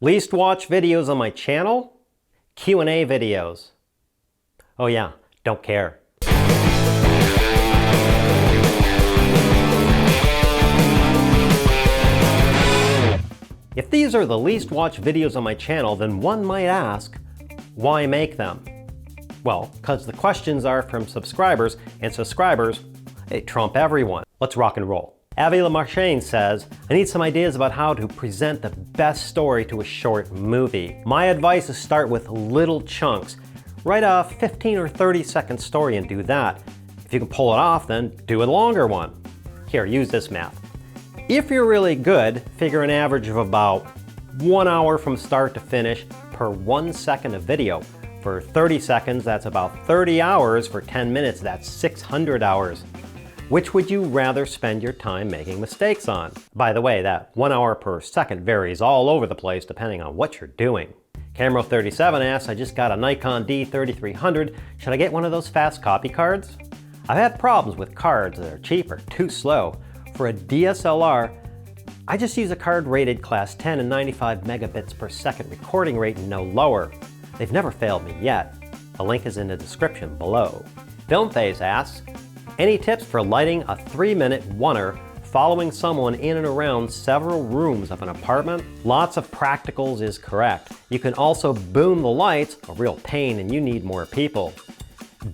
Least watched videos on my channel? Q&A videos. Oh yeah, don't care. If these are the least watched videos on my channel, then one might ask, why make them? Well, because the questions are from subscribers, and subscribers, they trump everyone. Let's rock and roll. Avi Lamarchain says, I need some ideas about how to present the best story to a short movie. My advice is start with little chunks. Write a 15 or 30 second story and do that. If you can pull it off, then do a longer one. Here, use this math. If you're really good, figure an average of about 1 hour from start to finish per 1 second of video. For 30 seconds, that's about 30 hours. For 10 minutes, that's 600 hours. Which would you rather spend your time making mistakes on? By the way, that 1 hour per second varies all over the place depending on what you're doing. Camera37 asks, I just got a Nikon D3300. Should I get one of those fast copy cards? I've had problems with cards that are cheap or too slow. For a DSLR, I just use a card rated class 10 and 95 megabits per second recording rate and no lower. They've never failed me yet. The link is in the description below. FilmPhase asks, any tips for lighting a 3-minute oneer following someone in and around several rooms of an apartment? Lots of practicals is correct. You can also boom the lights, a real pain, and you need more people.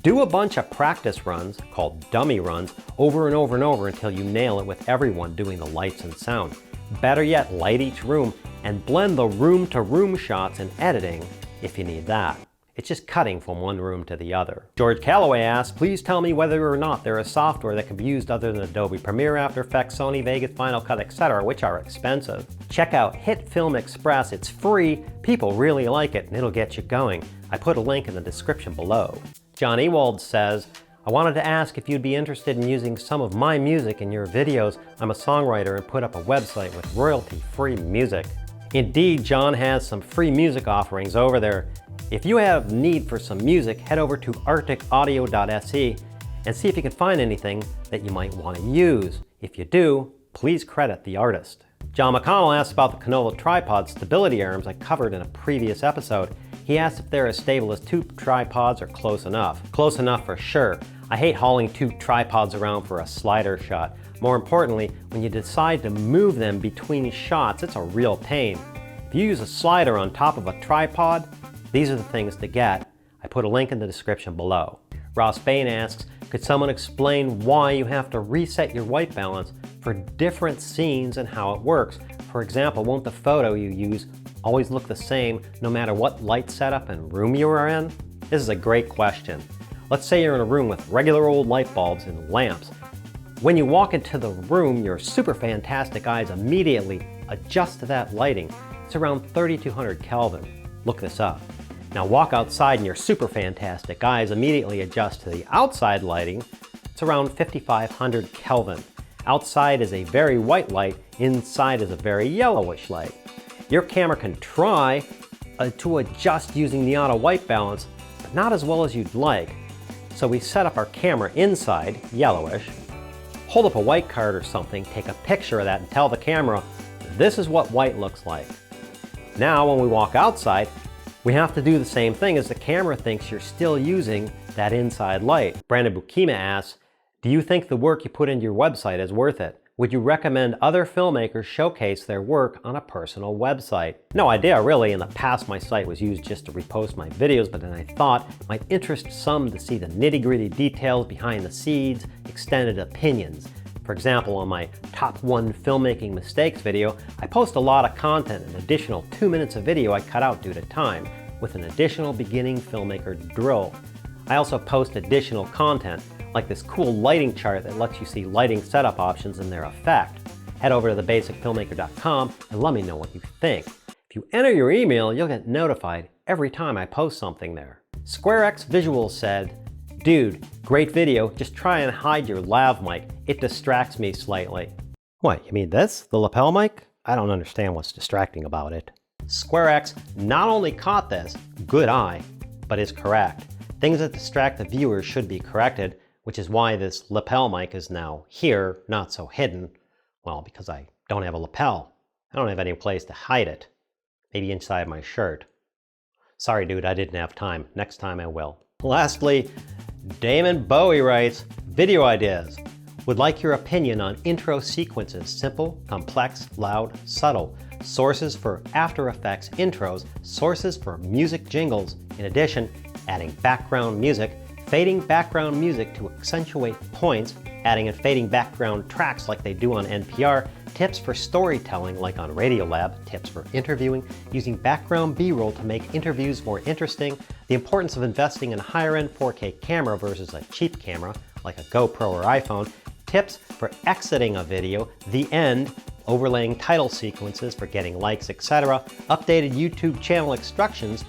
Do a bunch of practice runs, called dummy runs, over and over and over until you nail it with everyone doing the lights and sound. Better yet, light each room and blend the room-to-room shots in editing if you need that. It's just cutting from one room to the other. George Calloway asks, please tell me whether or not there is software that can be used other than Adobe Premiere, After Effects, Sony Vegas, Final Cut, etc., which are expensive. Check out HitFilm Express. It's free. People really like it, and it'll get you going. I put a link in the description below. John Ewald says, I wanted to ask if you'd be interested in using some of my music in your videos. I'm a songwriter and put up a website with royalty-free music. Indeed, John has some free music offerings over there. If you have need for some music, head over to arcticaudio.se and see if you can find anything that you might want to use. If you do, please credit the artist. John McConnell asks about the Canola tripod stability arms I covered in a previous episode. He asked if they're as stable as two tripods or close enough. Close enough for sure. I hate hauling two tripods around for a slider shot. More importantly, when you decide to move them between shots, it's a real pain. If you use a slider on top of a tripod, these are the things to get. I put a link in the description below. Ross Bain asks, could someone explain why you have to reset your white balance for different scenes and how it works? For example, won't the photo you use always look the same no matter what light setup and room you are in? This is a great question. Let's say you're in a room with regular old light bulbs and lamps. When you walk into the room, your super fantastic eyes immediately adjust to that lighting. It's around 3200 Kelvin. Look this up. Now walk outside and your super fantastic eyes immediately adjust to the outside lighting. It's around 5500 Kelvin. Outside is a very white light, inside is a very yellowish light. Your camera can try to adjust using the auto white balance, but not as well as you'd like. So we set up our camera inside, yellowish, hold up a white card or something, take a picture of that and tell the camera, this is what white looks like. Now when we walk outside, we have to do the same thing as the camera thinks you're still using that inside light. Brandon Bukima asks, do you think the work you put into your website is worth it? Would you recommend other filmmakers showcase their work on a personal website? No idea really. In the past my site was used just to repost my videos, but then I thought it might interest some to see the nitty-gritty details behind the scenes, extended opinions. For example, on my top 1 filmmaking mistakes video, I post a lot of content, an additional 2 minutes of video I cut out due to time, with an additional beginning filmmaker drill. I also post additional content, like this cool lighting chart that lets you see lighting setup options and their effect. Head over to thebasicfilmmaker.com and let me know what you think. If you enter your email, you'll get notified every time I post something there. SquareX Visuals said, dude, great video, just try and hide your lav mic. It distracts me slightly. What, you mean this? The lapel mic? I don't understand what's distracting about it. SquareX not only caught this, good eye, but is correct. Things that distract the viewer should be corrected, which is why this lapel mic is now here, not so hidden. Well, because I don't have a lapel. I don't have any place to hide it. Maybe inside my shirt. Sorry, dude, I didn't have time. Next time I will. Lastly, Damon Bowie writes, video ideas. Would like your opinion on intro sequences, simple, complex, loud, subtle. Sources for After Effects intros, sources for music jingles. In addition, adding background music, fading background music to accentuate points, adding and fading background tracks like they do on NPR, tips for storytelling like on Radiolab, tips for interviewing, using background B-roll to make interviews more interesting, the importance of investing in a higher-end 4K camera versus a cheap camera like a GoPro or iPhone, tips for exiting a video, the end, overlaying title sequences for getting likes, etc., updated YouTube channel instructions,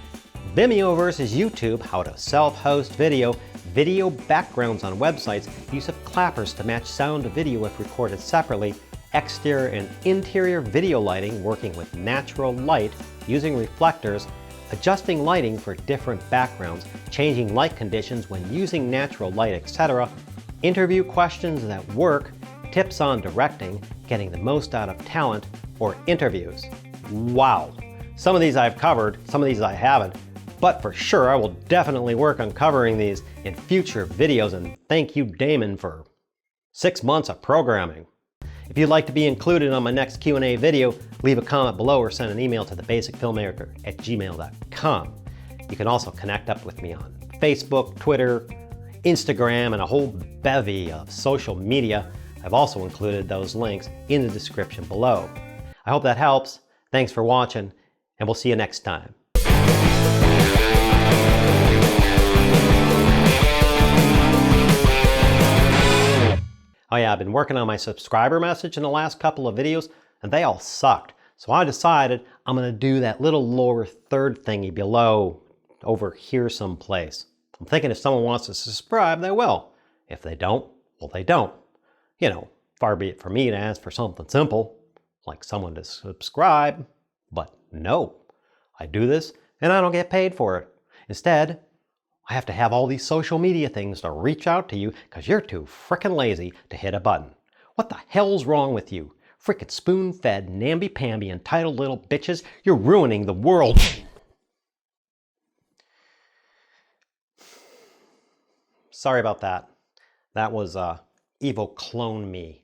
Vimeo versus YouTube, how to self-host video, video backgrounds on websites, use of clappers to match sound to video if recorded separately, exterior and interior video lighting, working with natural light, using reflectors, adjusting lighting for different backgrounds, changing light conditions when using natural light, etc., interview questions that work, tips on directing, getting the most out of talent, or interviews. Wow! Some of these I've covered, some of these I haven't, but for sure I will definitely work on covering these in future videos, and thank you, Damon, for 6 months of programming. If you'd like to be included on my next Q&A video, leave a comment below or send an email to thebasicfilmmaker@gmail.com. You can also connect up with me on Facebook, Twitter, Instagram, and a whole bevy of social media. I've also included those links in the description below. I hope that helps. Thanks for watching, and we'll see you next time. Oh yeah, I've been working on my subscriber message in the last couple of videos, and they all sucked. So I decided I'm gonna do that little lower third thingy below, over here someplace. I'm thinking if someone wants to subscribe, they will. If they don't, well, they don't. You know, far be it for me to ask for something simple, like someone to subscribe, but no. I do this, and I don't get paid for it. Instead, I have to have all these social media things to reach out to you because you're too frickin' lazy to hit a button. What the hell's wrong with you? Frickin' spoon-fed, namby-pamby, entitled little bitches. You're ruining the world. Sorry about that. That was evil clone me.